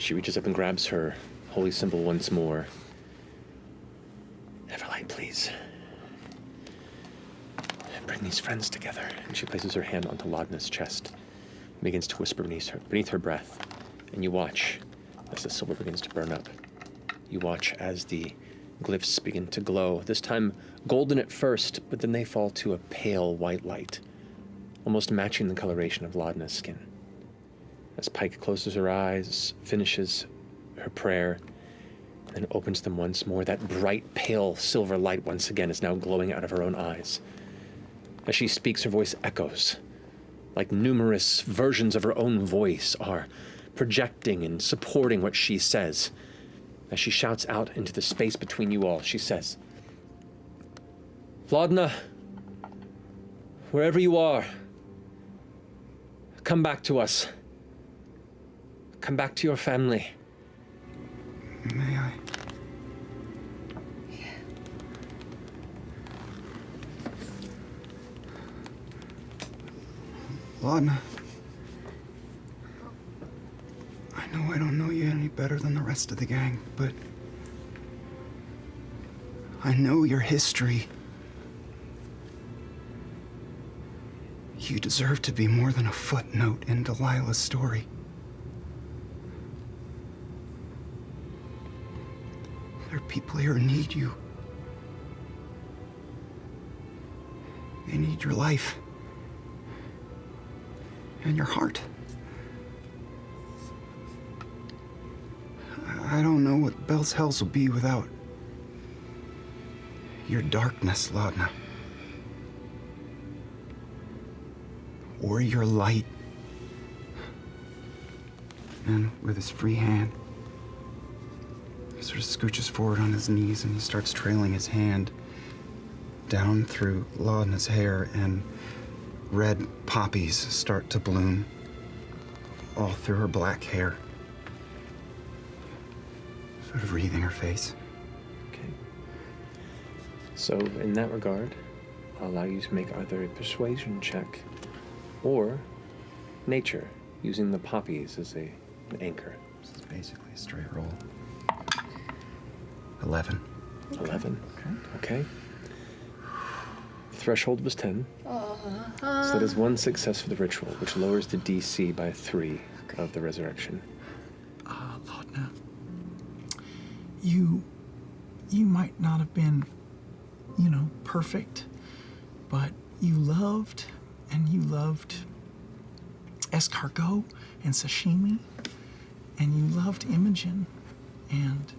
She reaches up and grabs her holy symbol once more. Everlight, please. Bring these friends together. And she places her hand onto Laudna's chest and begins to whisper beneath her breath. And you watch as the silver begins to burn up. You watch as the glyphs begin to glow, this time golden at first, but then they fall to a pale white light, almost matching the coloration of Laudna's skin. As Pike closes her eyes, finishes her prayer, and then opens them once more, that bright, pale silver light once again is now glowing out of her own eyes. As she speaks, her voice echoes, like numerous versions of her own voice are projecting and supporting what she says. As she shouts out into the space between you all, she says, Laudna, wherever you are, come back to us. Come back to your family. May I? Yeah. Laudna. I know I don't know you any better than the rest of the gang, but I know your history. You deserve to be more than a footnote in Delilah's story. There are people here who need you. They need your life and your heart. I don't know what Bell's Hells will be without your darkness, Laudna. Or your light. And with his free hand, he sort of scooches forward on his knees and he starts trailing his hand down through Laudna's hair, and red poppies start to bloom all through her black hair, sort of wreathing her face. Okay. So, in that regard, I'll allow you to make either a persuasion check or nature, using the poppies as an anchor. This is basically a straight roll. 11. 11. Okay. Threshold was 10. So that is one success for the ritual, which lowers the DC by 3 of the resurrection. Laudna, you might not have been, perfect, but you loved escargot and sashimi, and you loved Imogen, and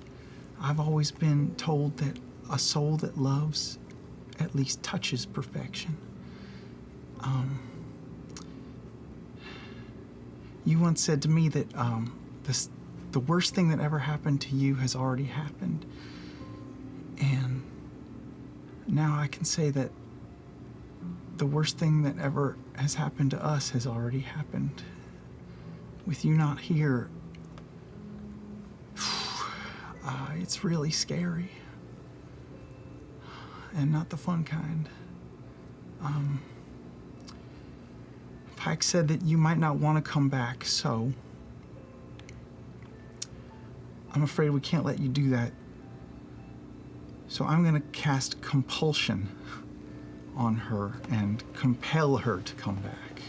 I've always been told that a soul that loves at least touches perfection. You once said to me that the worst thing that ever happened to you has already happened, and now I can say that the worst thing that ever has happened to us has already happened. With you not here, it's really scary. And not the fun kind. Pike said that you might not want to come back, so I'm afraid we can't let you do that. So I'm going to cast compulsion on her and compel her to come back,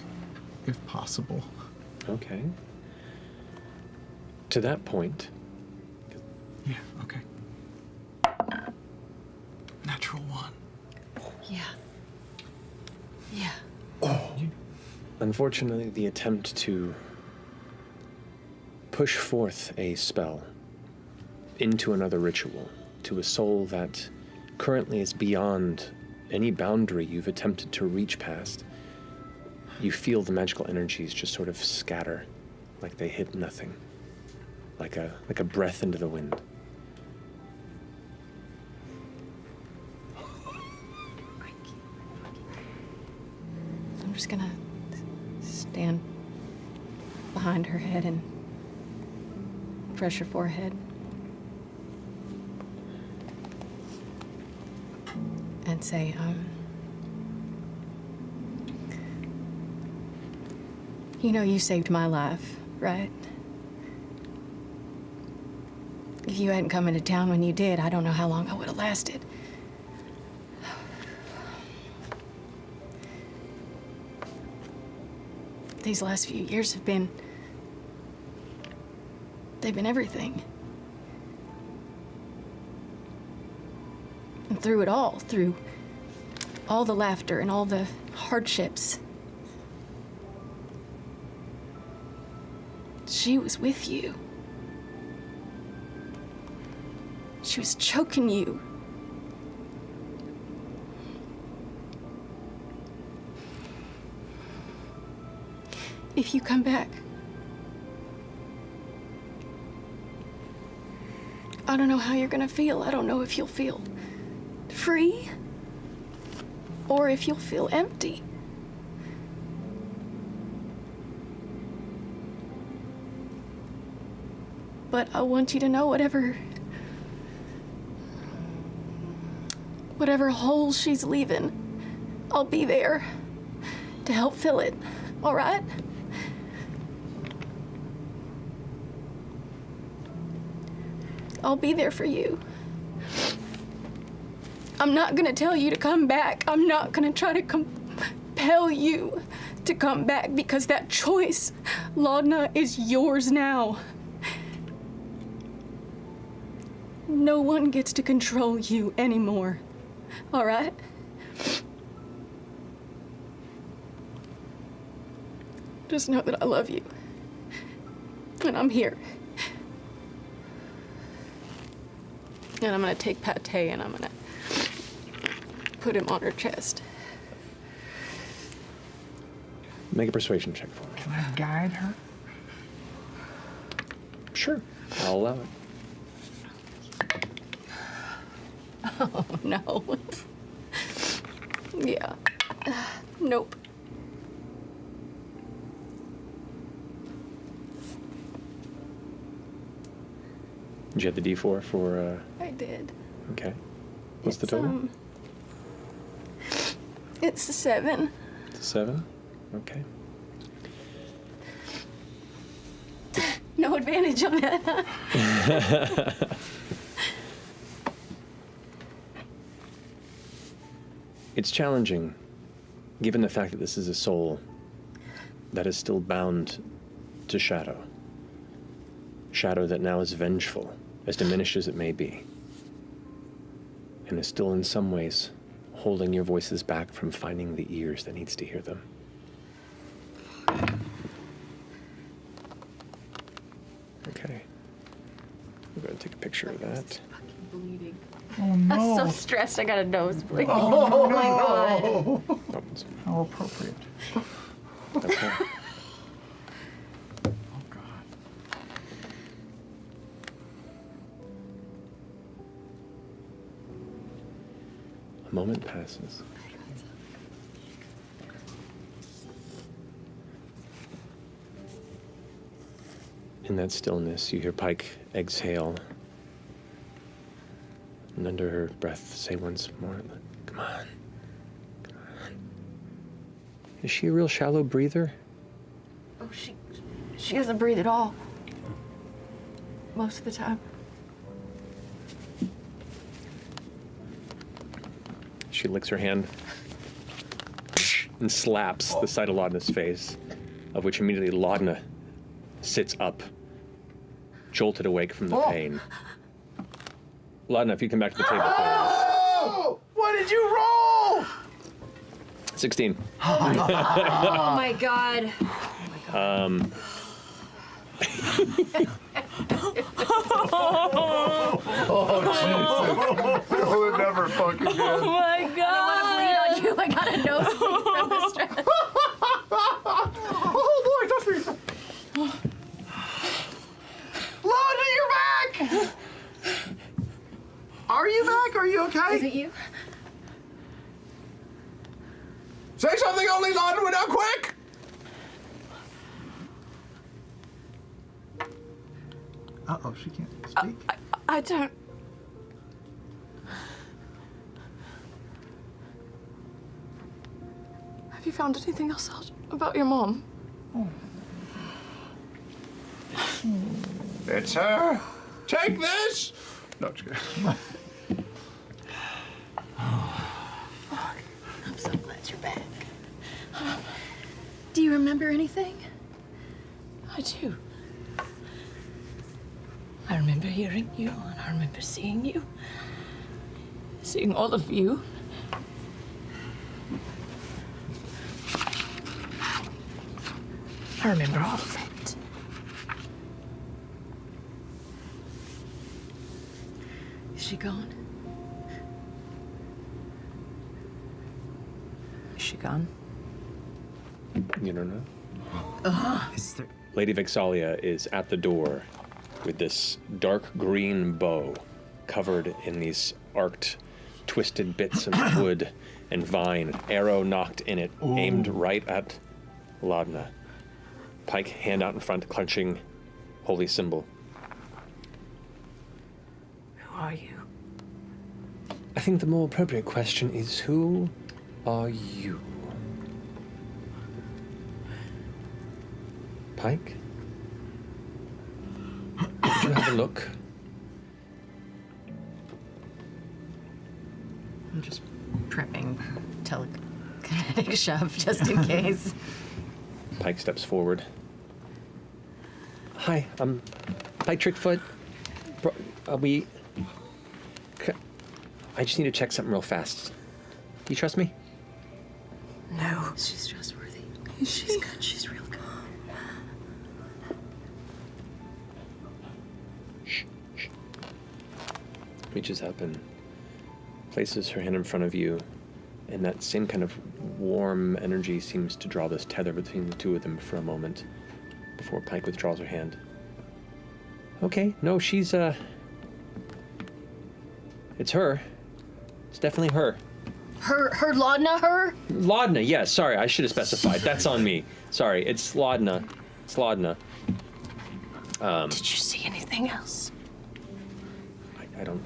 if possible. Okay. To that point... Yeah, okay. Natural 1. Yeah. Yeah. Unfortunately, the attempt to push forth a spell into another ritual, to a soul that currently is beyond any boundary you've attempted to reach past, you feel the magical energies just sort of scatter, like they hit nothing, like a breath into the wind. I'm just gonna stand behind her head and brush her forehead. And say, you saved my life, right? If you hadn't come into town when you did, I don't know how long I would have lasted. These last few years have been... they've been everything. And through it all, through all the laughter and all the hardships, she was with you. She was choking you. If you come back, I don't know how you're gonna feel. I don't know if you'll feel free or if you'll feel empty. But I want you to know whatever hole she's leaving, I'll be there to help fill it, all right? I'll be there for you. I'm not gonna tell you to come back. I'm not gonna try to compel you to come back because that choice, Laudna, is yours now. No one gets to control you anymore, all right? Just know that I love you, and I'm here. And I'm gonna take Pâté and I'm gonna put him on her chest. Make a persuasion check for me. Can I guide her? Sure, I'll allow it. Oh, no. Yeah. Nope. Did you have the D4 for, I did. Okay. What's the total? It's a 7. It's a 7? Okay. No advantage on that, huh? It's challenging, given the fact that this is a soul that is still bound to shadow. Shadow that now is vengeful, as diminished as it may be, and is still in some ways holding your voices back from finding the ears that needs to hear them. Okay. I'm going to take a picture of that. Bleeding. Oh no. I'm so stressed, I got a nosebleed. Oh, my God. Oh, How appropriate. okay. Oh God. A moment passes. In that stillness, you hear Pike exhale, and under her breath say once more, "Come on, come on." Is she a real shallow breather? Oh, she doesn't breathe at all. Most of the time. She licks her hand and slaps the side of Laudna's face, of which immediately Laudna sits up, jolted awake from the pain. Laudna, if you come back to the table, please. Oh! What did you roll? 16. Oh my God. Oh, Jesus. That would never fucking good. Oh my God. I don't want to bleed on you. I got a nosebleed from the stress. Oh, boy, touch me. Laudna, you're back! Are you back? Are you okay? Is it you? Say something only, Laudna, now quick! Uh-oh, she can't speak. I don't... Have you found anything else out about your mom? It's her. Take this! No, just kidding. I'm so glad you're back. Do you remember anything? I do. I remember hearing you, and I remember seeing you. Seeing all of you. I remember all of it. Is she gone? Is she gone? You don't know? Is there... Lady Vexalia is at the door with this dark green bow covered in these arced, twisted bits of wood and vine, arrow nocked in it, aimed right at Laudna. Pike, hand out in front, clenching holy symbol. Who are you? I think the more appropriate question is, who are you? Pike? Did you have a look? I'm just prepping telekinetic shove just in case. Pike steps forward. Hi, Pike Trickfoot. I just need to check something real fast. Do you trust me? No. She's trustworthy. She's good. She's real good. Shh. Reaches up and places her hand in front of you, and that same kind of warm energy seems to draw this tether between the two of them for a moment before Pike withdraws her hand. Okay, no, she's, it's her. It's definitely her. Her Laudna, her? Laudna, yes, sorry, I should have specified. That's on me. Sorry, it's Laudna. It's Laudna. Did you see anything else? I don't...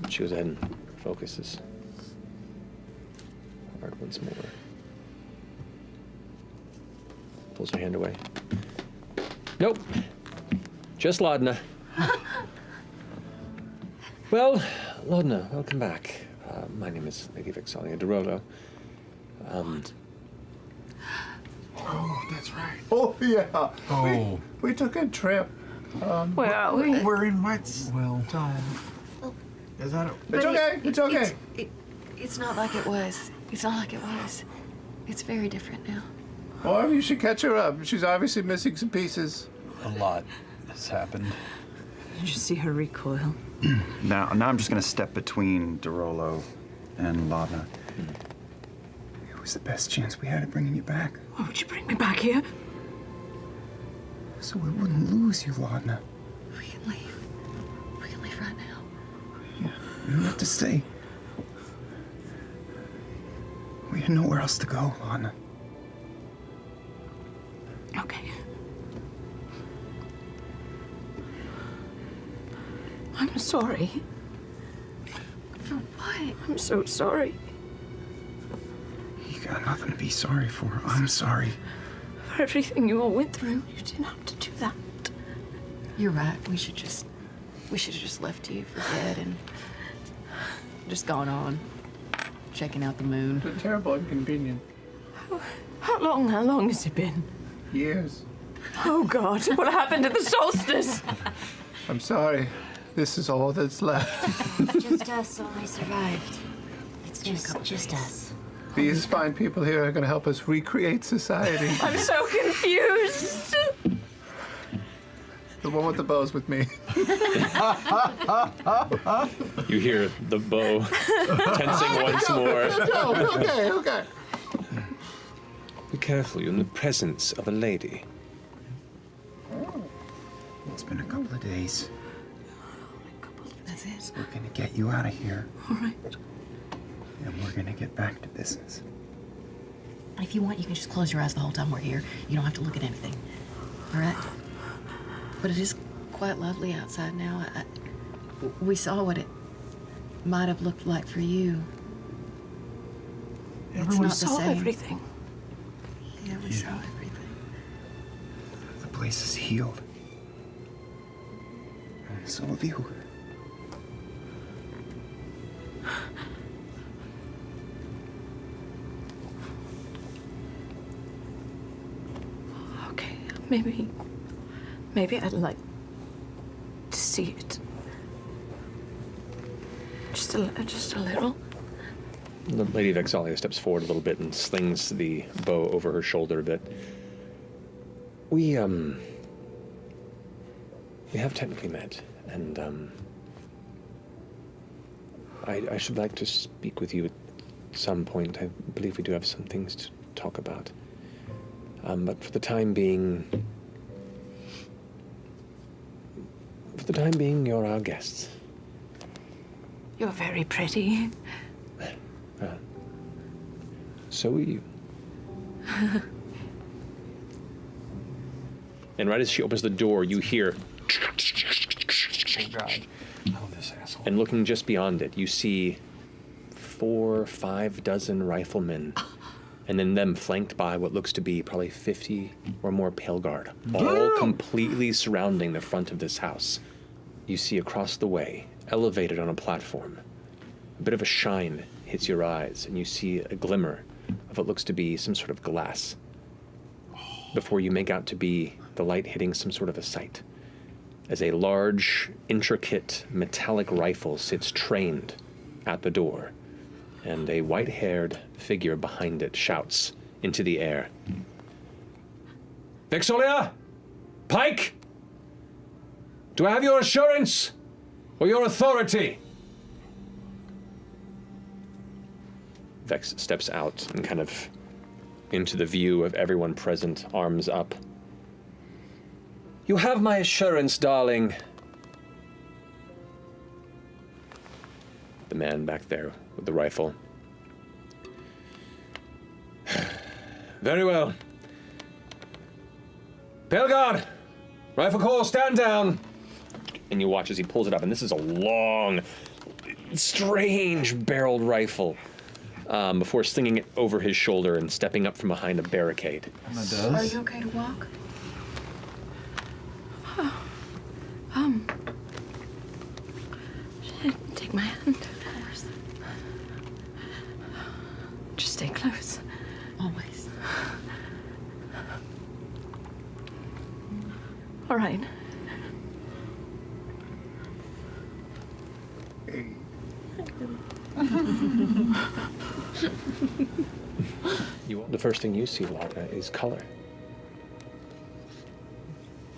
She goes ahead and focuses. Hard once more. Pulls her hand away. Nope. Just Laudna. Well, Laudna, welcome back. My name is Lady Vexalia de Rolo. Oh, that's right. Oh, yeah. Oh. We took a trip. Where are we? We're in Whitestone. Is that a... It's okay. It's okay. It's not like it was. It's not like it was. It's very different now. Or you should catch her up. She's obviously missing some pieces. A lot has happened. Did you see her recoil? Now I'm just gonna step between Derolo and Laudna. It was the best chance we had of bringing you back. Why would you bring me back here? So we wouldn't lose you, Laudna. We can leave. We can leave right now. Yeah, you don't have to stay. We had nowhere else to go, Laudna. Okay. I'm sorry. For what? I'm so sorry. You got nothing to be sorry for. I'm sorry. For everything you all went through, you didn't have to do that. You're right. We should have just left you for dead and just gone on checking out the moon. It's a terrible inconvenience. How long has it been? Years. Oh God, what happened to the solstice? I'm sorry. This is all that's left. Just us only survived. It's just us. These fine people here are going to help us recreate society. I'm so confused. The one with the bow's with me. You hear the bow tensing once more. Okay. Be careful, you're in the presence of a lady. It's been a couple of days. That's it. We're gonna get you out of here, All right. and we're gonna get back to business. If you want, you can just close your eyes the whole time we're here. You don't have to look at anything. All right? But it is quite lovely outside now. We saw what it might have looked like for you. It's not the saw same. everything. Yeah, we saw everything. The place is healed. Some of you. Okay, maybe I'd like to see it. Just a little. The Lady Vexalia steps forward a little bit and slings the bow over her shoulder a bit. We have technically met, and I should like to speak with you at some point. I believe we do have some things to talk about. But for the time being, you're our guests. You're very pretty. So are you. And right as she opens the door, you hear. Oh, God. Oh, this asshole. And looking just beyond it, you see 4 or 5 dozen riflemen, and then them flanked by what looks to be probably 50 or more Pale Guard, all completely surrounding the front of this house. You see across the way, elevated on a platform, a bit of a shine hits your eyes, and you see a glimmer of what looks to be some sort of glass, before you make out to be the light hitting some sort of a sight, as a large, intricate, metallic rifle sits trained at the door, and a white-haired figure behind it shouts into the air. Vexalia? Pike? Do I have your assurance or your authority? Vex steps out and kind of into the view of everyone present, arms up. You have my assurance, darling. The man back there with the rifle. Very well. Pale Guard, rifle call, stand down. And you watch as he pulls it up, and this is a long, strange barreled rifle. Before slinging it over his shoulder and stepping up from behind a barricade. Are you okay to walk? Take my hand. Just stay close. Always. All right. The first thing you see, Laudna, is color.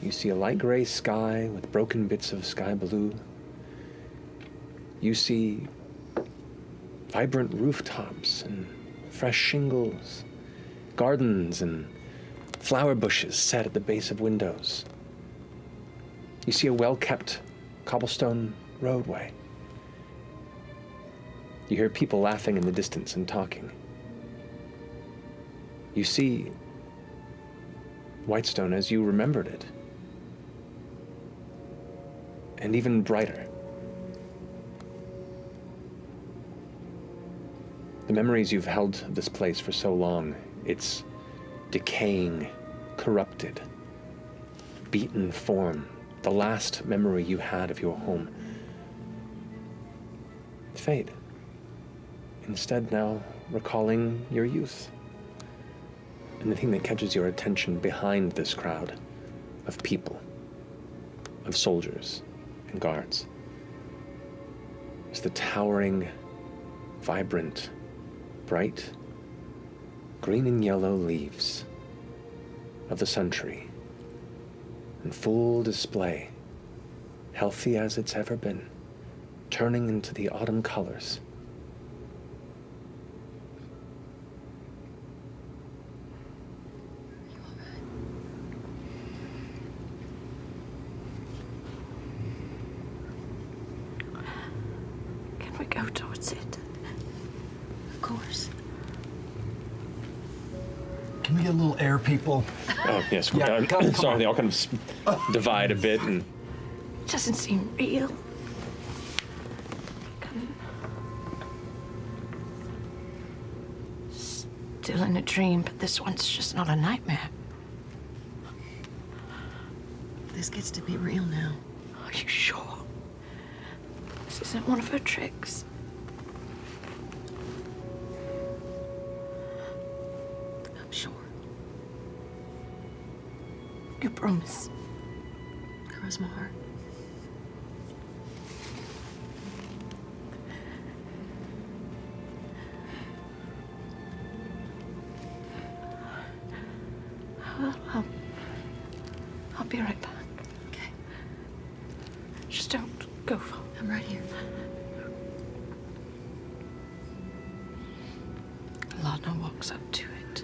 You see a light gray sky with broken bits of sky blue. You see vibrant rooftops and fresh shingles, gardens and flower bushes set at the base of windows. You see a well-kept cobblestone roadway. You hear people laughing in the distance and talking. You see Whitestone as you remembered it. And even brighter. The memories you've held of this place for so long, it's decaying, corrupted, beaten form, the last memory you had of your home. Fade. Instead now recalling your youth. And the thing that catches your attention behind this crowd of people, of soldiers and guards, is the towering, vibrant, bright, green and yellow leaves of the sun tree, in full display, healthy as it's ever been, turning into the autumn colors. Can we go towards it? Of course. Can we get a little air, people? Oh, yes. Yeah, come sorry, on. they all kind of divide a bit, and It doesn't seem real. Still in a dream, but this one's just not a nightmare. This gets to be real now. Are you sure? isn't one of her tricks. I'm sure. You promise? Cross my heart. I'll be right back. Okay. Just don't go far. I'm right here. Laudna walks up to it.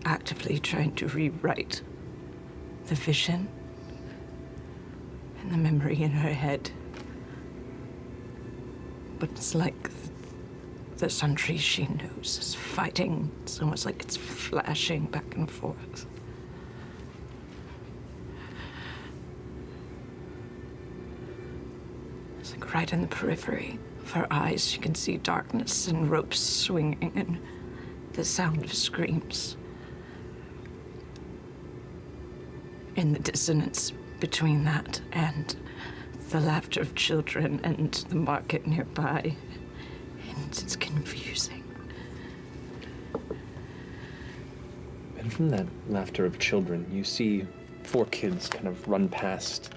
Actively trying to rewrite the vision and the memory in her head. But it's like the sundry she knows is fighting. It's almost like it's flashing back and forth. It's like right in the periphery of her eyes, you can see darkness and ropes swinging and the sound of screams. In the dissonance between that and the laughter of children and the market nearby. And it's confusing. And from that laughter of children, you see 4 kids kind of run past,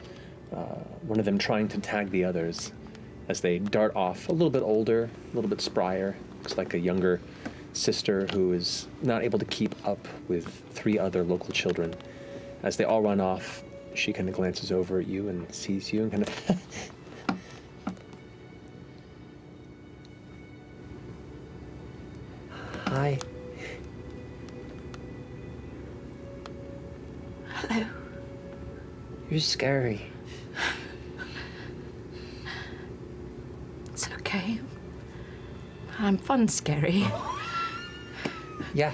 one of them trying to tag the others as they dart off, a little bit older, a little bit sprier. Looks like a younger sister who is not able to keep up with 3 other local children. As they all run off, she kind of glances over at you and sees you and kind of... Hi. Hello. You're scary. It's okay. I'm fun scary. Yeah.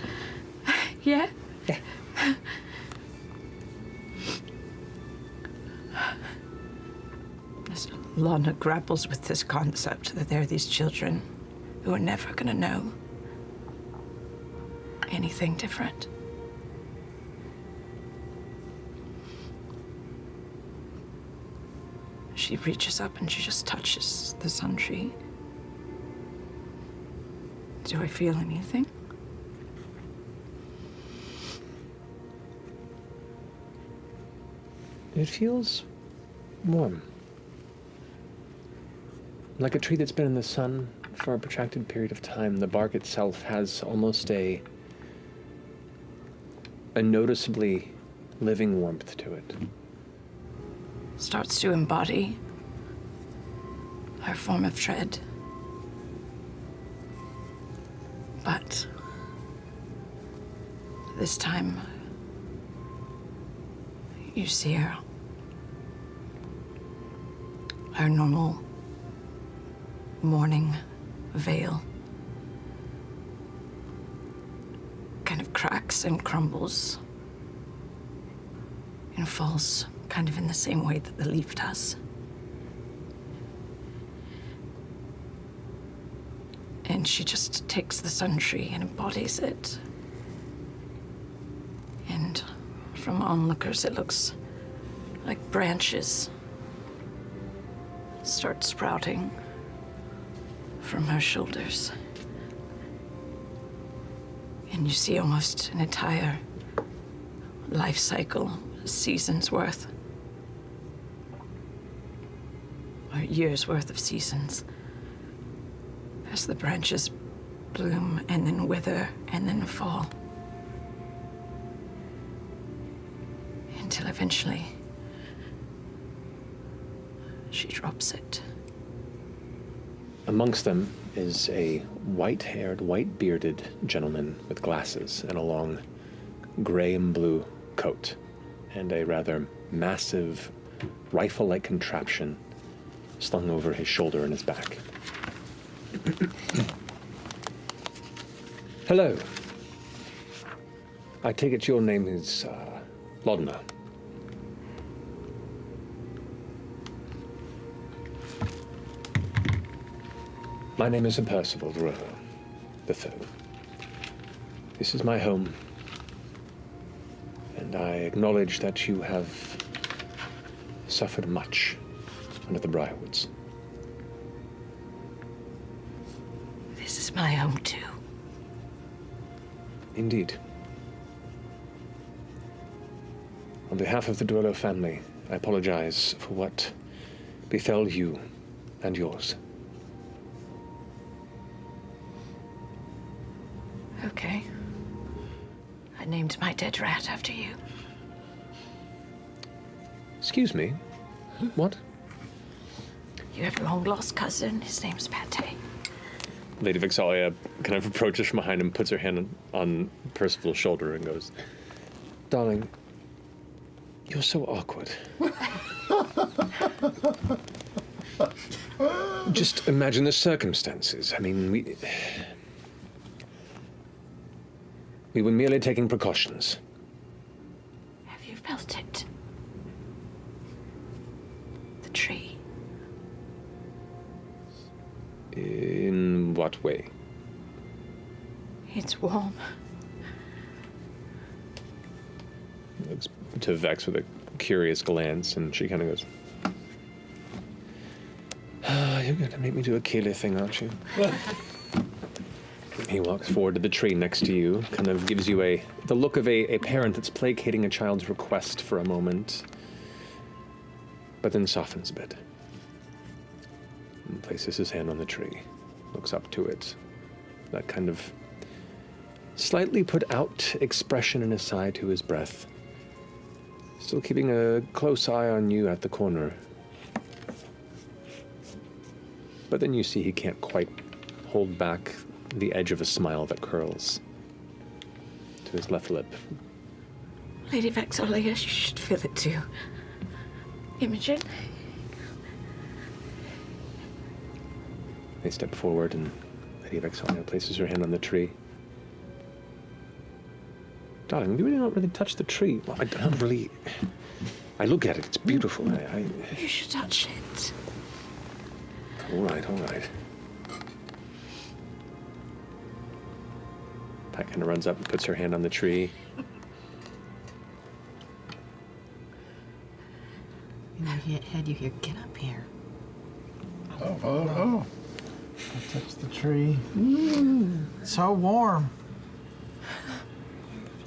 Yeah? Yeah. As Laudna grapples with this concept that there are these children who are never gonna know anything different. She reaches up and she just touches the sun tree. Do I feel anything? It feels warm. Like a tree that's been in the sun for a protracted period of time. The bark itself has almost a noticeably living warmth to it. Starts to embody her form of tread. But this time, you see her. Her normal morning veil kind of cracks and crumbles and falls kind of in the same way that the leaf does. And she just takes the sun tree and embodies it. And from onlookers, it looks like branches start sprouting from her shoulders. And you see almost an entire life cycle, a season's worth, or years worth of seasons, as the branches bloom and then wither and then fall. Until eventually, she drops it. Amongst them is a white-haired, white-bearded gentleman with glasses and a long gray and blue coat, and a rather massive rifle-like contraption slung over his shoulder and his back. Hello. I take it your name is Laudna. My name is Percival the Third. This is my home, and And I acknowledge that you have suffered much under the Briarwoods. This is my home, too. Indeed. On behalf of the Duello family, I apologize for what befell you and yours. Okay. I named my dead rat after you. Excuse me? What? You have a long-lost cousin. His name's Pâté. Lady Vexalia kind of approaches from behind and puts her hand on Percival's shoulder and goes, "Darling, you're so awkward. Just imagine the circumstances. I mean, we were merely taking precautions. Have you felt it? The tree. In what way?" It's warm. Looks to Vex with a curious glance, and she kind of goes, "You're going to make me do a Keeler thing, aren't you?" He walks forward to the tree next to you, kind of gives you the look of a parent that's placating a child's request for a moment, but then softens a bit. And places his hand on the tree, looks up to it. That kind of slightly put out expression in his sigh to his breath. Still keeping a close eye on you at the corner. But then you see he can't quite hold back the edge of a smile that curls to his left lip. Lady Vexalia, you should feel it too. Imogen? They step forward, and Lady Vexalia places her hand on the tree. "Darling, you really don't really touch the tree." "Well, I don't really. I look at it, it's beautiful. You should touch it. All right, all right. Pat kind of runs up and puts her hand on the tree. In your head, you hear, "Get up here." Oh. I touch the tree. So warm.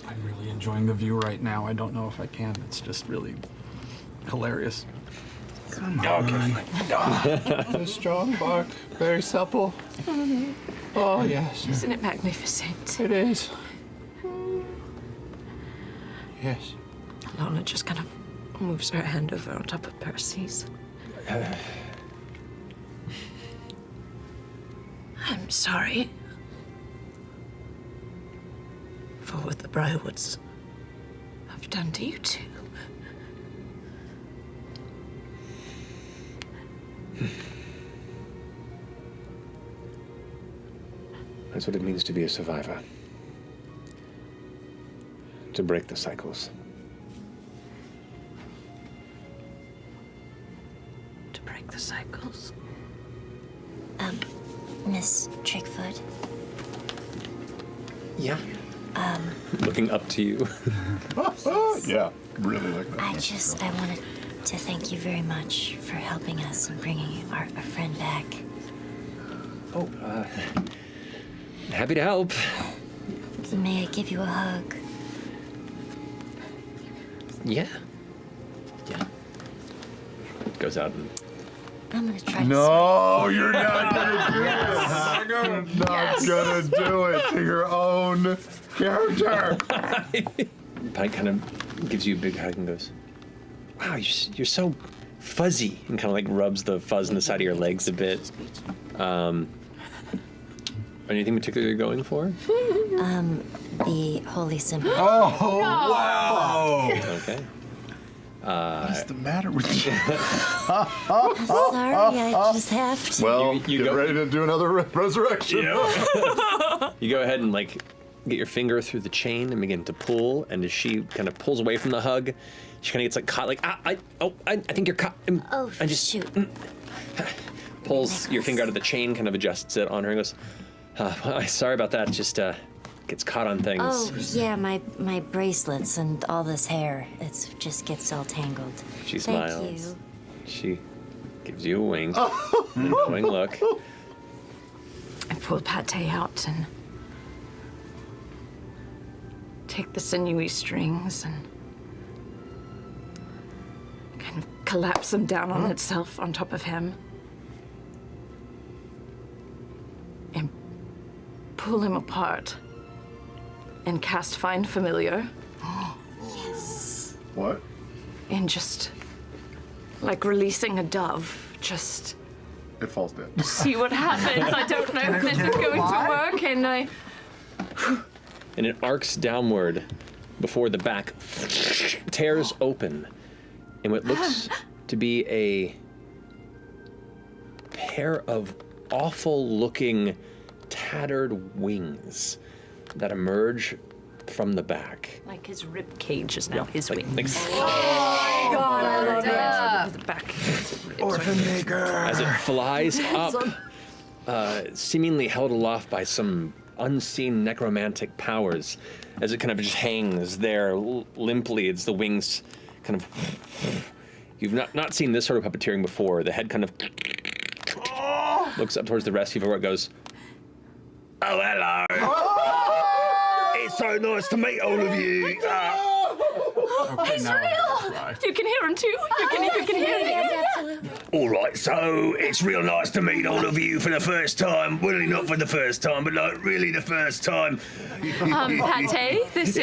I'm really enjoying the view right now. I don't know if I can. It's just really hilarious. Come on. A strong bark, very supple. Oh, yes. Isn't it magnificent? It is. Yes. Laudna just kind of moves her hand over on top of Percy's. I'm sorry for what the Briarwoods have done to you two. That's what it means to be a survivor. To break the cycles. To break the cycles. Miss Trickfoot. Yeah. Looking up to you. Yeah, really like that. I wanted to thank you very much for helping us and bringing our friend back. Oh, happy to help. May I give you a hug? Yeah. Goes out and I'm gonna try No, you're not gonna do it. You're not gonna do it to your own character. Pike kind of gives you a big hug and goes, "Wow, you're so fuzzy," and kind of like rubs the fuzz on the side of your legs a bit. Anything particular you're going for? the holy symbol. Oh, wow. Okay. What is the matter with you? Sorry, I just have to. Well, You get go- ready to do another resurrection. You go ahead and like get your finger through the chain and begin to pull, and as she kind of pulls away from the hug, she kind of gets like caught, like I think you're caught. Oh, and just shoot. pulls your finger out of the chain, kind of adjusts it on her, and goes, "Sorry about that. Just gets caught on things. Oh, yeah, my bracelets and all this hair. It just gets all tangled. She Thank smiles. you. She gives you a wink. A knowing look. I pull Pâté out and take the sinewy strings and kind of collapse them down on itself on top of him. And pull him apart and cast Find Familiar. What? And just, like releasing a dove, just It falls dead. see what happens. I don't know if this is going to work, and I... And it arcs downward before the back tears open. And what looks to be a pair of awful-looking, tattered wings that emerge from the back. Like his rib cage is now his wing. Like, God, I love it. The back. Orphan maker. as it flies up, seemingly held aloft by some unseen necromantic powers, as it kind of just hangs there limply. It's the wings kind of... You've not seen this sort of puppeteering before. The head kind of looks up towards the rest of you where it goes, "Oh, hello. It's so nice to meet all of you. He's real! You can hear him too. You can hear him. Yes, absolutely. All right, so it's real nice to meet all of you for the first time. Well, not for the first time, but like really the first time. Pâté, this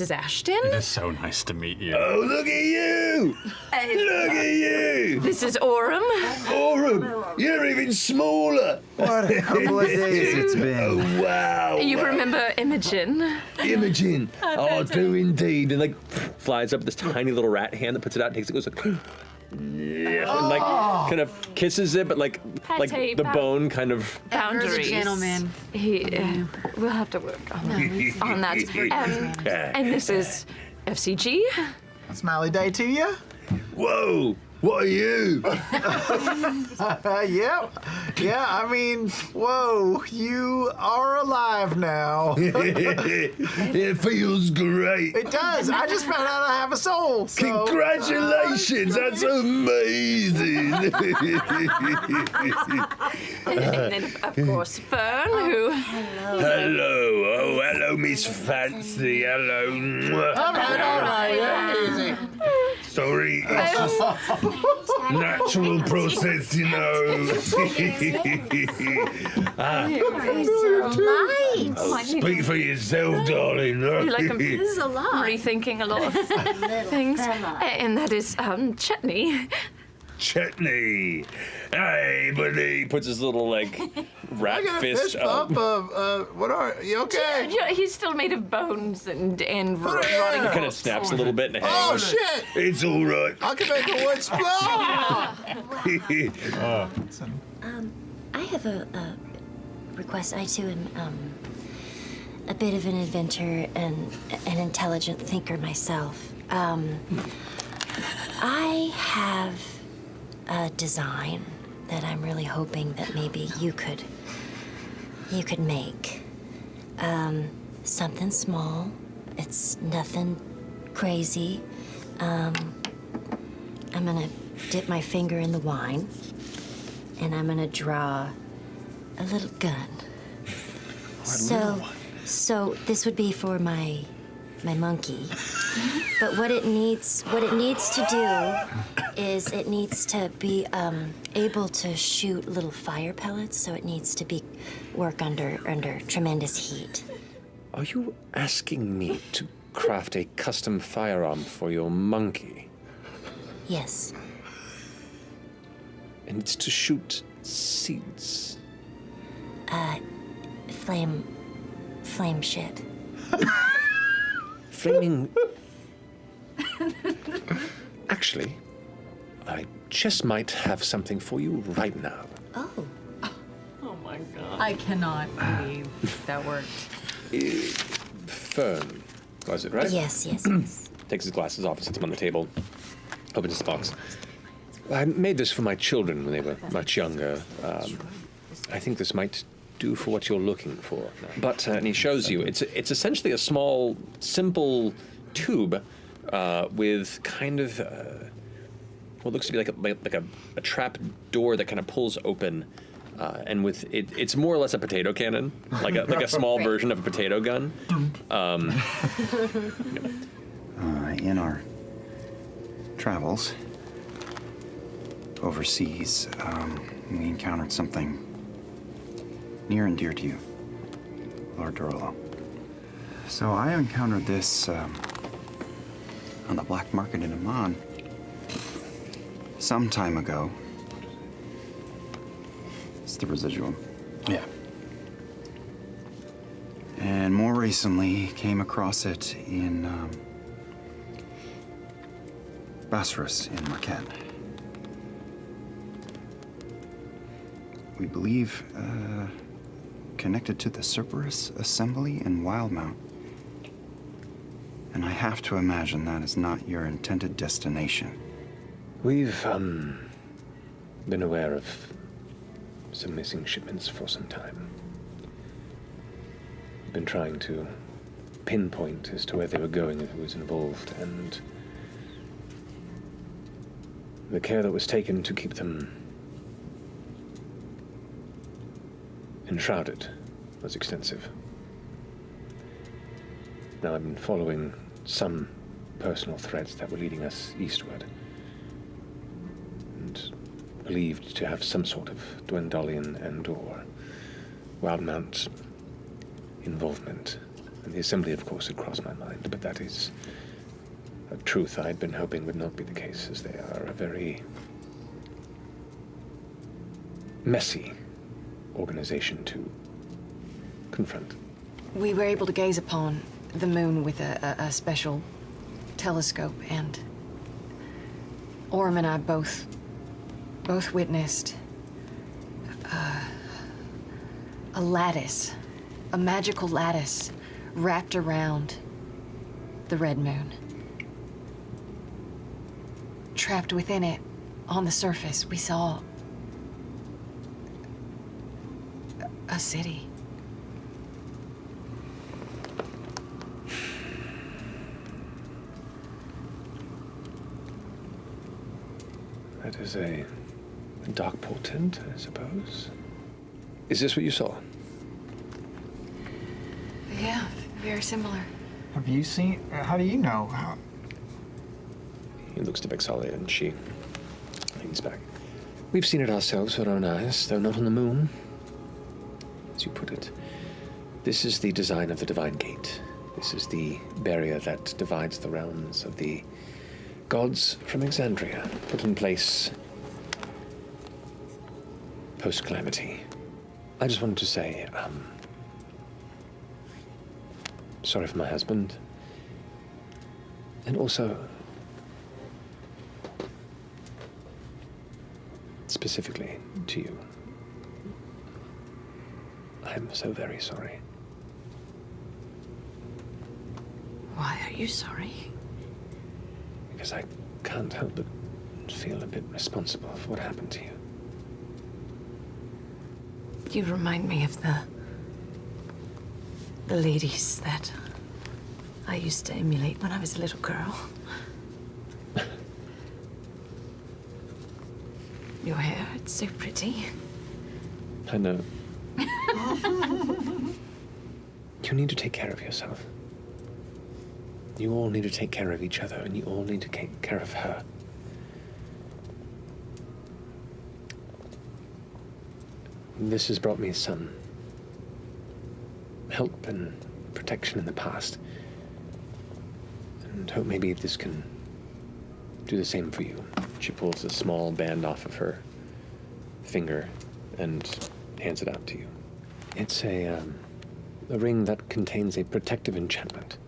is Ashton. It's so nice to meet you. Oh, look at you! Look at you! This is Orym. Orym, you're even smaller. What a couple of days it's been. Oh, wow. You remember Imogen? Imogen. I do indeed. And like flies up this tiny little rat hand that puts it out and takes it, goes like, yeah, and like kind of kisses it, but like Pâté, the bone kind of. Boundaries. Ever the gentleman. We'll have to work on that. And this is FCG. Smiley day to you. Whoa! What are you? Yep. Yeah, I mean, whoa, you are alive now. It feels great. It does. I just found out I have a soul. So, Congratulations, that's amazing. And then, of course, Fearne, who... Hello, oh, hello, Miss Fancy, hello. all right, yeah, easy. Sorry, it's just natural process, you know. Speak for yourself, darling. Like I'm This is a lot. rethinking a lot of things. And that is Chetney. Chetney. Hey, buddy. Puts his little, like, rat fist up. What are you okay? Yeah, he's still made of bones and rotting. He kind of snaps a little bit and Oh hangs. shit! It's all right. I can make a wood explode. I have a request. I too am a bit of an inventor and an intelligent thinker myself. I have a design that I'm really hoping that maybe you could make. Something small. It's nothing crazy. I'm gonna dip my finger in the wine, and I'm gonna draw a little gun. So this would be for my monkey. But what it needs to do is it needs to be able to shoot little fire pellets. So it needs to be work under tremendous heat. Are you asking me to craft a custom firearm for your monkey? Yes. And it's to shoot seeds. Flame shit. Flaming. Actually, I just might have something for you right now. Oh. I cannot believe that worked. Fearne, was it right? Yes. Takes his glasses off and sets them on the table. Opens his box. I made this for my children when they were much younger. I think this might do for what you're looking for. But, and he shows you, it's essentially a small, simple tube with kind of what looks to be like a trap door that kind of pulls open, and with it's more or less a potato cannon, like a small version of a potato gun. In our travels overseas, we encountered something near and dear to you, Lord Dorolo. So I encountered this on the black market in Amman some time ago. It's the residuum. Yeah. And more recently, came across it in Basros in Marquette. We believe connected to the Cerberus Assembly in Wildmount. And I have to imagine that is not your intended destination. We've been aware of some missing shipments for some time. Been trying to pinpoint as to where they were going and who was involved, and the care that was taken to keep them enshrouded was extensive. Now I've been following some personal threads that were leading us eastward, and believed to have some sort of Dwendalian and/or Wildmount involvement. And the Assembly, of course, had crossed my mind, but that is a truth I'd been hoping would not be the case, as they are a very messy organization to confront. We were able to gaze upon the moon with a special telescope, and Orym and I both witnessed a lattice, a magical lattice wrapped around the red moon. Trapped within it, on the surface, we saw a city. That is a dark portent, I suppose. Is this what you saw? Yeah, very similar. Have you seen? How do you know? He looks to Vexalia and she leans back. We've seen it ourselves with our own eyes, though not on the moon. As you put it, this is the design of the Divine Gate. This is the barrier that divides the realms of the gods from Exandria, put in place post-calamity. I just wanted to say, sorry for my husband, and also, specifically to you. I'm so very sorry. Why are you sorry? Because I can't help but feel a bit responsible for what happened to you. You remind me of the ladies that I used to emulate when I was a little girl. Your hair, it's so pretty. I know. You need to take care of yourself. You all need to take care of each other, and you all need to take care of her. This has brought me some help and protection in the past, and hope maybe this can do the same for you. She pulls a small band off of her finger and hands it out to you. It's a ring that contains a protective enchantment.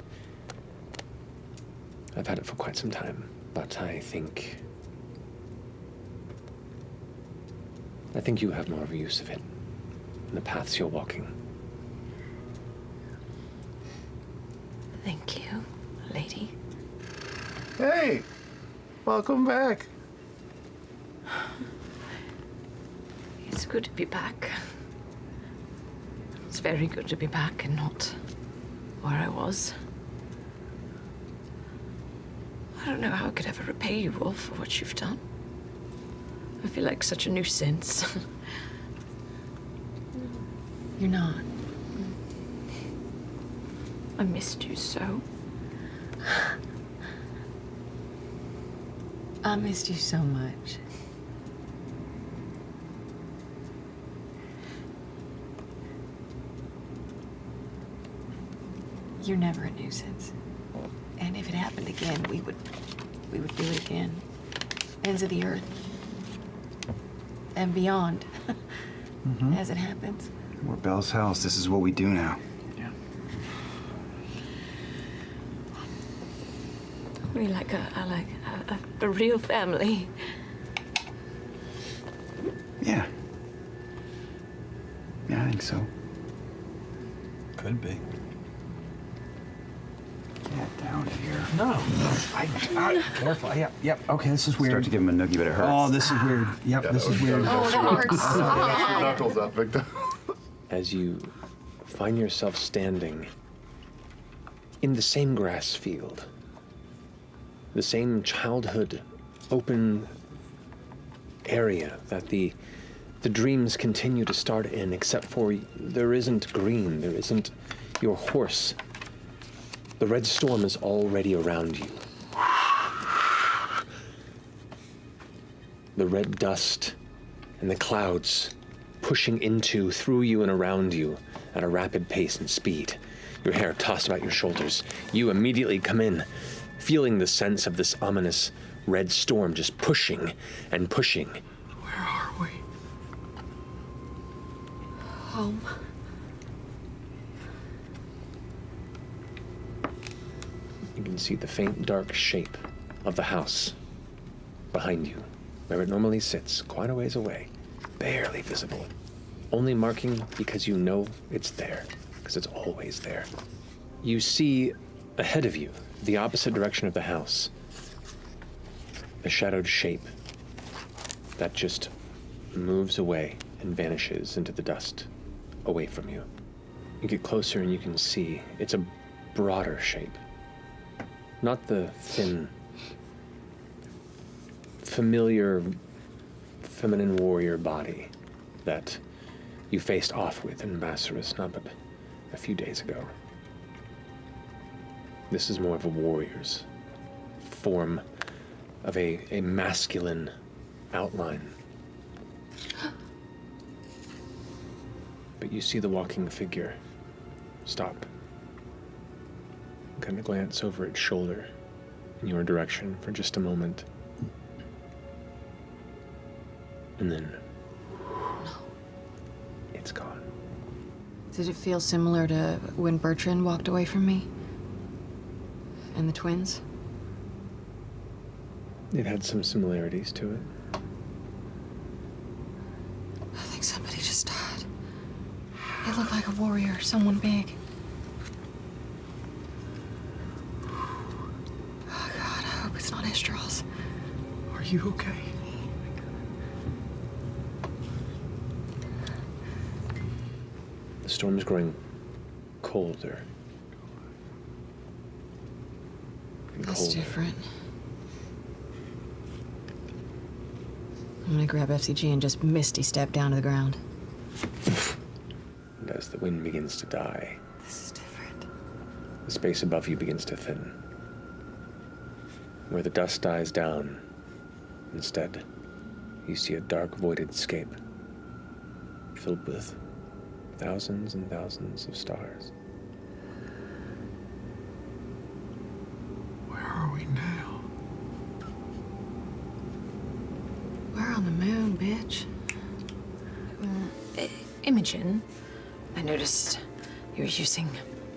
I've had it for quite some time, but I think you have more of a use of it in the paths you're walking. Thank you, lady. Hey, welcome back. It's good to be back. It's very good to be back and not where I was. I don't know how I could ever repay you all for what you've done. I feel like such a nuisance. You're not. I missed you so. I missed you so much. You're never a nuisance. And if it happened again, we would do it again. Ends of the earth. And beyond. As it happens. We're Belle's house. This is what we do now. We like a real family. Yeah. Yeah, I think so. Could be. Get down here. No. Careful. Yep. Okay, this is weird. Start to give him a noogie, but it hurts. Oh, this is weird. Yep, Yeah, this that is was- weird. Oh, that hurts so bad. Knuckles up, Victor. As you find yourself standing in the same grass field, the same childhood open area that the dreams continue to start in, except for there isn't green, there isn't your horse. The red storm is already around you. The red dust and the clouds pushing into, through you, and around you at a rapid pace and speed. Your hair tossed about your shoulders. You immediately come in, feeling the sense of this ominous red storm just pushing and pushing. Where are we? Home. You can see the faint, dark shape of the house behind you, where it normally sits, quite a ways away, barely visible. Only marking because you know it's there, because it's always there. You see ahead of you, the opposite direction of the house, a shadowed shape that just moves away and vanishes into the dust away from you. You get closer and you can see it's a broader shape. Not the thin, familiar feminine warrior body that you faced off with in Bassaris not but a few days ago. This is more of a warrior's form of a masculine outline. But you see the walking figure stop, kind of glance over its shoulder in your direction for just a moment. And then it's gone. Did it feel similar to when Bertrand walked away from me? And the twins? It had some similarities to it. I think somebody just died. It looked like a warrior, someone big. Oh God, I hope it's not Eshteross. Are you okay? The storm is growing colder. And That's colder. different. I'm gonna grab FCG and just misty step down to the ground. And as the wind begins to die, This is different. the space above you begins to thin. Where the dust dies down, instead, you see a dark, voided scape filled with thousands and thousands of stars. Where are we now? We're on the moon, bitch. Imogen, I noticed you were using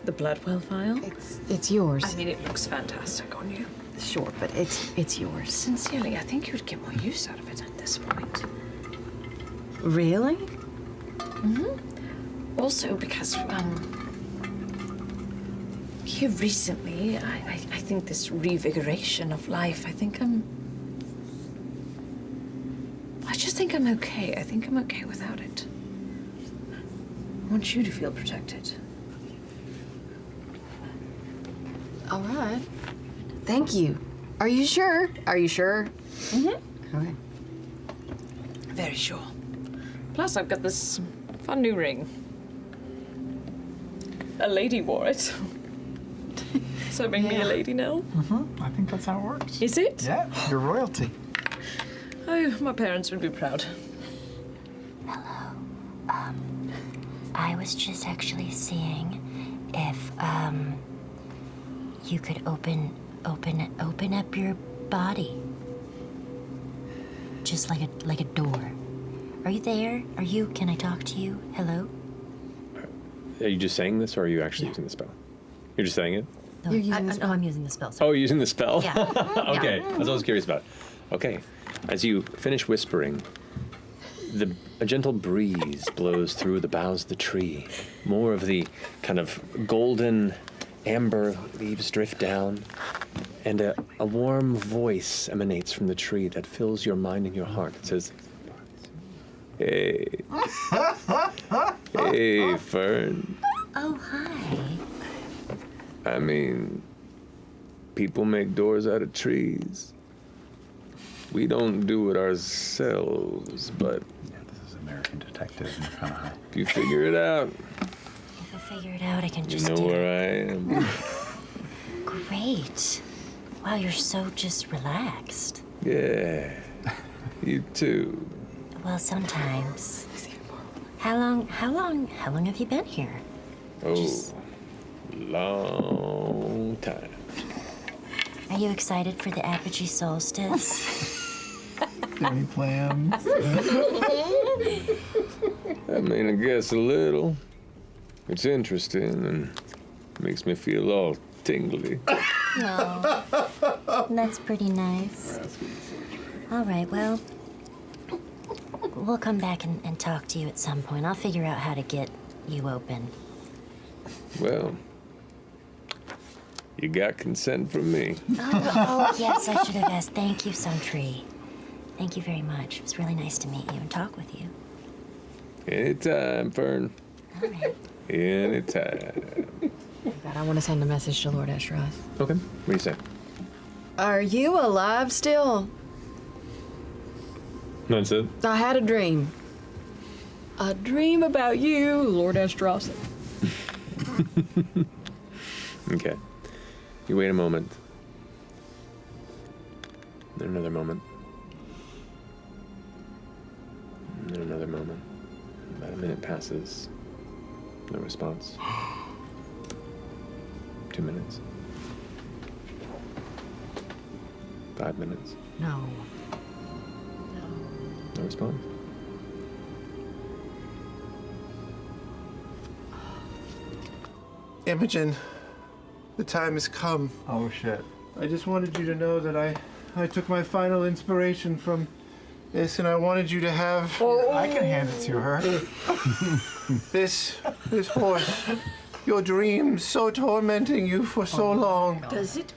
the Bloodwell Vial. It's yours. I mean, it looks fantastic on you. Sure, but it's yours. Sincerely, I think you'd get more use out of it at this point. Really? Also, because, here recently, I think this revigoration of life, I just think I'm okay. I think I'm okay without it. want you to feel protected. All right. Thank you. Are you sure? Are you sure? Mm-hmm. Okay. Very sure. Plus, I've got this fun new ring. A lady wore it. So make me a lady now? I think that's how it works. Is it? Yeah, you're royalty. Oh, my parents would be proud. I was just actually seeing if you could open up your body, just like a door. Are you there? Can I talk to you? Hello? Are you just saying this, or are you actually using the spell? You're just saying it? No, You're using the no, I'm using the spell. Sorry. Oh, you're using the spell? Yeah. Okay, that's what I was curious about. Okay, as you finish whispering, a gentle breeze blows through the boughs of the tree. More of the kind of golden amber leaves drift down, and a warm voice emanates from the tree that fills your mind and your heart. It says, "Hey, hey, Fearne. Oh, hi. I mean, people make doors out of trees. We don't do it ourselves, but Yeah, this is American Detective. if you figure it out, If I figure it out, I can you just know do where it. I am." Great. Wow, you're so just relaxed. Yeah, you too. Well, sometimes. How long have you been here? Oh, long time. Are you excited for the apogee solstice? Any plans? I mean, I guess a little. It's interesting and makes me feel all tingly. No. That's pretty nice. All right, well, we'll come back and talk to you at some point. I'll figure out how to get you open. Well, you got consent from me. Oh, yes, I should have asked. Thank you, Suntree. Thank you very much. It was really nice to meet you and talk with you. Anytime, Fearne. All right. Anytime. God, I want to send a message to Lord Eshteross. Okay, what do you say? Are you alive still? That's it. I had a dream. A dream about you, Lord Eshteross. Okay. You wait a moment. Then another moment. And then another moment. About a minute passes. No response. 2 minutes. 5 minutes. No. No response. Imogen, the time has come. Oh shit. I just wanted you to know that I took my final inspiration from this, and I wanted you to have I can hand it to her. this horse. Your dreams so tormenting you for so long. Does it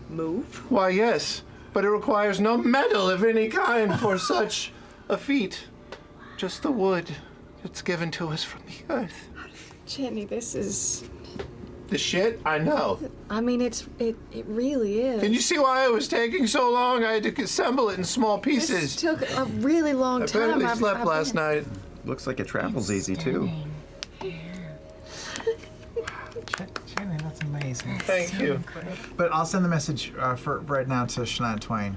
move? Why, yes, but it requires no metal of any kind for such a feat. Just the wood that's given to us from the earth. Chetney, this is. The shit? I know. I mean, it really is. Can you see why it was taking so long? I had to assemble it in small This pieces. took a really long I time. barely slept last night. Looks like it travels easy too. Jenny, that's amazing. Thank you. But I'll send the message for right now to Shania Twain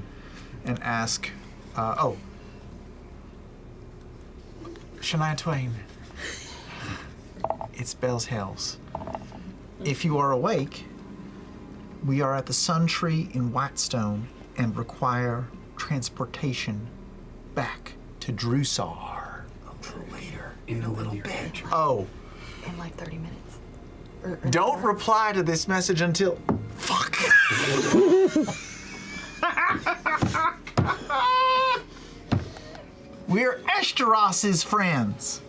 and ask, Shania Twain, it's Bell's Hells. If you are awake, we are at the Sun Tree in Whitestone and require transportation back to Jrusar. Later, in a little bit. Oh, In like 30 minutes. don't reply to this message until. Fuck. We're Eshteross's friends.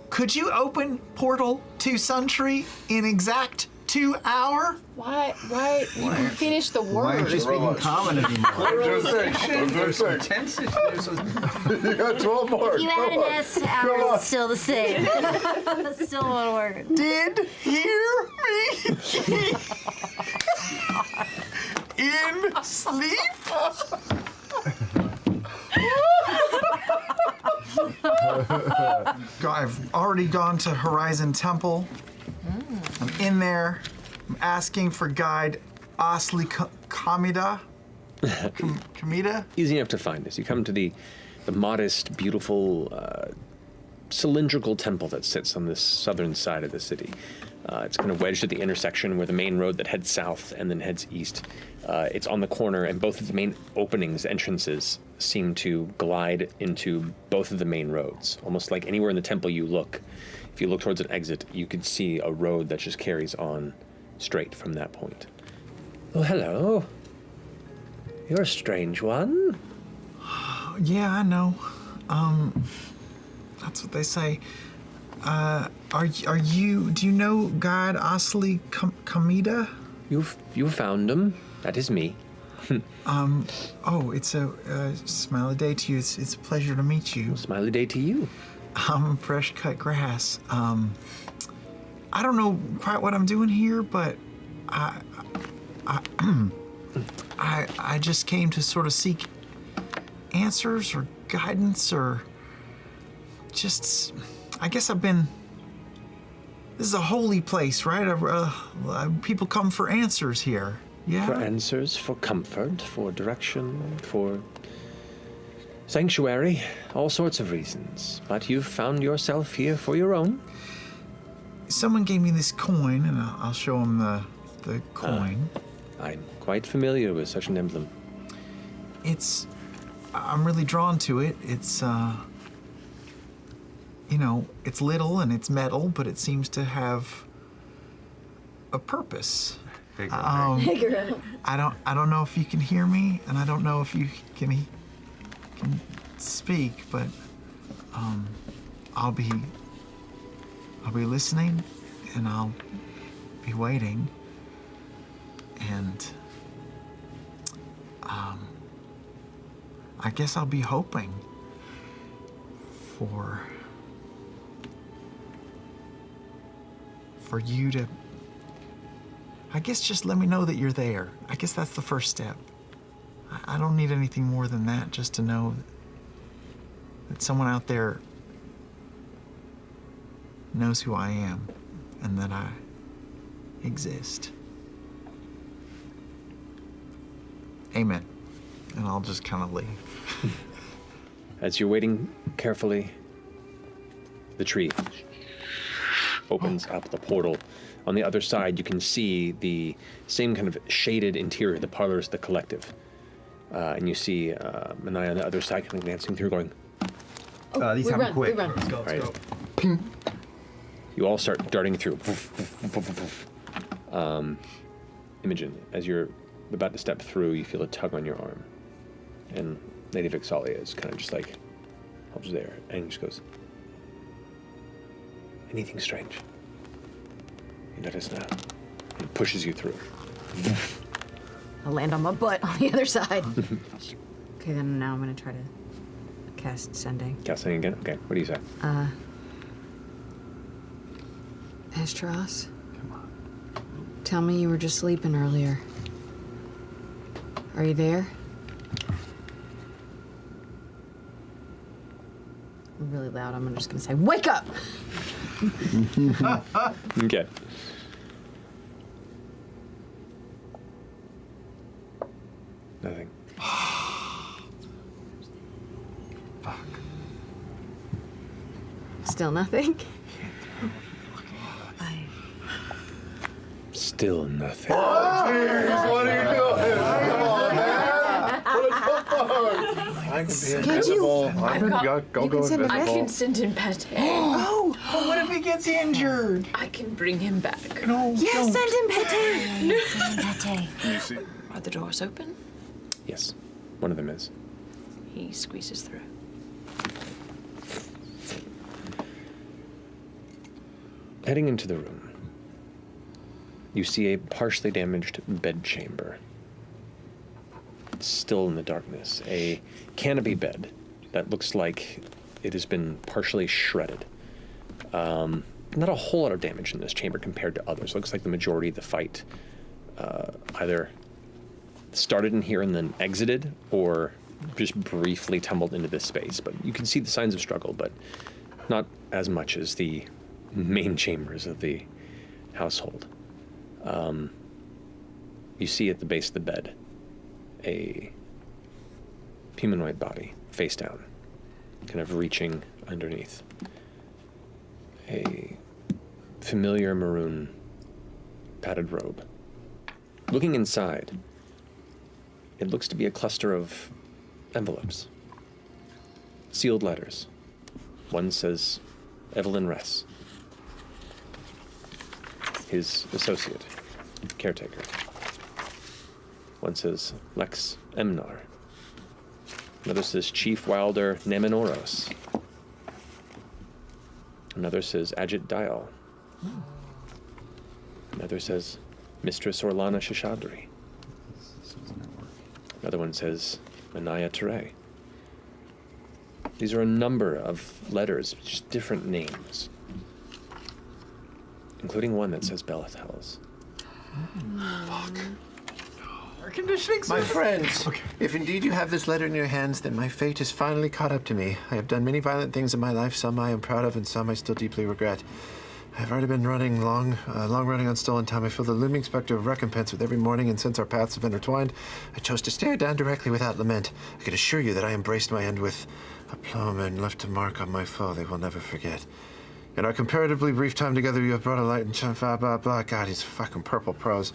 Could you open portal to Suntree in exact 2 hour? Why? You can finish the Why aren't you word. speaking common anymore? There's some tension. You got 12 more. If you add an S to hours, it's still the same. It's still one word. Did hear me in sleep? I've already gone to Horizon Temple. I'm in there. I'm asking for guide Asli Kamida. Kamida? Easy enough to find this. You come to the modest, beautiful, cylindrical temple that sits on this southern side of the city. It's kind of wedged at the intersection where the main road that heads south and then heads east. It's on the corner, and both of the main openings, entrances, seem to glide into both of the main roads. Almost like anywhere in the temple you look, if you look towards an exit, you could see a road that just carries on straight from that point. Oh, hello. You're a strange one. Yeah, I know. That's what they say. Are you? Do you know guide Asli Kamida? You've found him. That is me. Oh, it's a smiley day to you. It's a pleasure to meet you. Smiley day to you. I'm fresh cut grass. I don't know quite what I'm doing here, but I just came to sort of seek answers or guidance or just, I guess I've been, this is a holy place, right? People come for answers here. Yeah. For answers, for comfort, for direction, for sanctuary, all sorts of reasons. But you've found yourself here for your own. Someone gave me this coin, and I'll show him the coin. I'm quite familiar with such an emblem. I'm really drawn to it. It's, it's little and it's metal, but it seems to have a purpose. I don't know if you can hear me, and I don't know if you can speak, but I'll be listening, and I'll be waiting, and I guess I'll be hoping for you to, I guess, just let me know that you're there. I guess that's the first step. I don't need anything more than that, just to know that someone out there knows who I am and that I exist. Amen. And I'll just kind of leave. As you're waiting carefully, the tree opens up the portal. On the other side, you can see the same kind of shaded interior, the parlors, the collective. And you see Manaya on the other side kind of glancing through, going, These happen quick. Let's go. right. You all start darting through. Imogen, as you're about to step through, you feel a tug on your arm. And Lady Vixalia is kind of just like, helps there, and just goes, anything strange? You let us know. And pushes you through. I'll land on my butt on the other side. Okay, then now I'm gonna try to cast Sending. Casting again? Okay, what do you say? Eshteross? Tell me you were just sleeping earlier. Are you there? Really loud, I'm just gonna say, wake up! Okay. Nothing. Fuck. Still nothing? Still nothing. Jeez, what are you doing? Come on, man. What the fuck? I can be invisible. I can send in Pâté. Oh, but what if he gets injured? I can bring him back. No, Yes, don't. send him Pâté. Pâté. Are the doors open? Yes, one of them is. He squeezes through. Heading into the room, You see a partially damaged bedchamber. It's still in the darkness. A canopy bed that looks like it has been partially shredded. Not a whole lot of damage in this chamber compared to others. It looks like the majority of the fight either started in here and then exited, or just briefly tumbled into this space. But you can see the signs of struggle, but not as much as the main chambers of the household. You see at the base of the bed a humanoid body, face down, kind of reaching underneath. A familiar maroon padded robe. Looking inside, it looks to be a cluster of envelopes. Sealed letters. One says Evelyn Ress, his associate, caretaker. One says Lex Emnar. Another says Chief Wilder Nemenoros. Another says Ajit Dial. Another says Mistress Orlana Shashadri. Another one says Manaya Tere. These are a number of letters, just different names, including one that says Belethels. Fuck. Air conditioning. My friends, if indeed you have this letter in your hands, then my fate has finally caught up to me. I have done many violent things in my life, some I am proud of and some I still deeply regret. I have already been running long running on stolen time. I feel the looming specter of recompense with every morning, and since our paths have intertwined, I chose to stare down directly without lament. I can assure you that I embraced my end with aplomb and left a mark on my foe they will never forget. In our comparatively brief time together, you have brought a light and blah, blah, blah. God, he's fucking purple prose.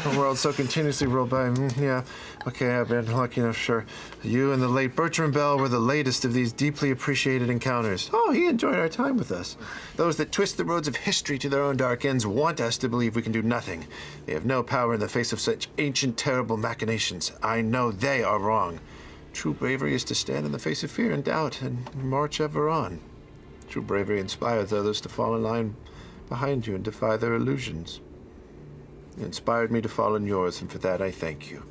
The world so continuously rolled by. Yeah, okay, I've been lucky enough, sure. You and the late Bertram Bell were the latest of these deeply appreciated encounters. Oh, he enjoyed our time with us. Those that twist the roads of history to their own dark ends want us to believe we can do nothing. They have no power in the face of such ancient, terrible machinations. I know they are wrong. True bravery is to stand in the face of fear and doubt and march ever on. True bravery inspires others to fall in line behind you and defy their illusions. You inspired me to fall in yours, and for that I thank you.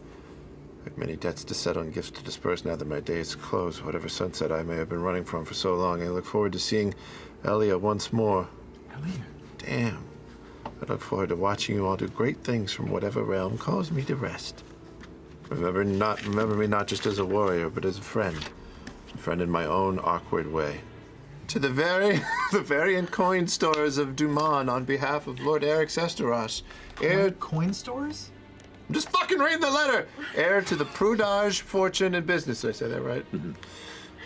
I have many debts to settle and gifts to disperse now that my day is closed. Whatever sunset I may have been running from for so long, I look forward to seeing Elia once more. Elia? Damn. I look forward to watching you all do great things from whatever realm calls me to rest. Remember me not just as a warrior, but as a friend. A friend in my own awkward way. To the variant coin stores of Dumont on behalf of Lord Eric Eshteross. Heir... Coin stores? I'm just fucking reading the letter! Heir to the Prudage, fortune, and business. Did I say that right? Mm-hmm.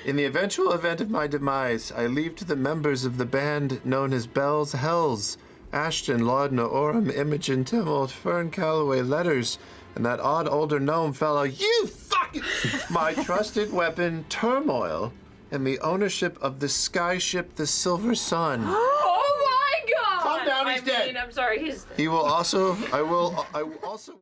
In the eventual event of my demise, I leave to the members of the band known as Bell's Hells, Ashton, Laudna, Orym, Imogen, Timold, Fearne, Calloway, Letters, and that odd older gnome fellow, you fucking... my trusted weapon, Turmoil, and the ownership of the skyship, the Silver Sun. Oh my God! Calm down, he's dead. I'm sorry, He will also, I will also...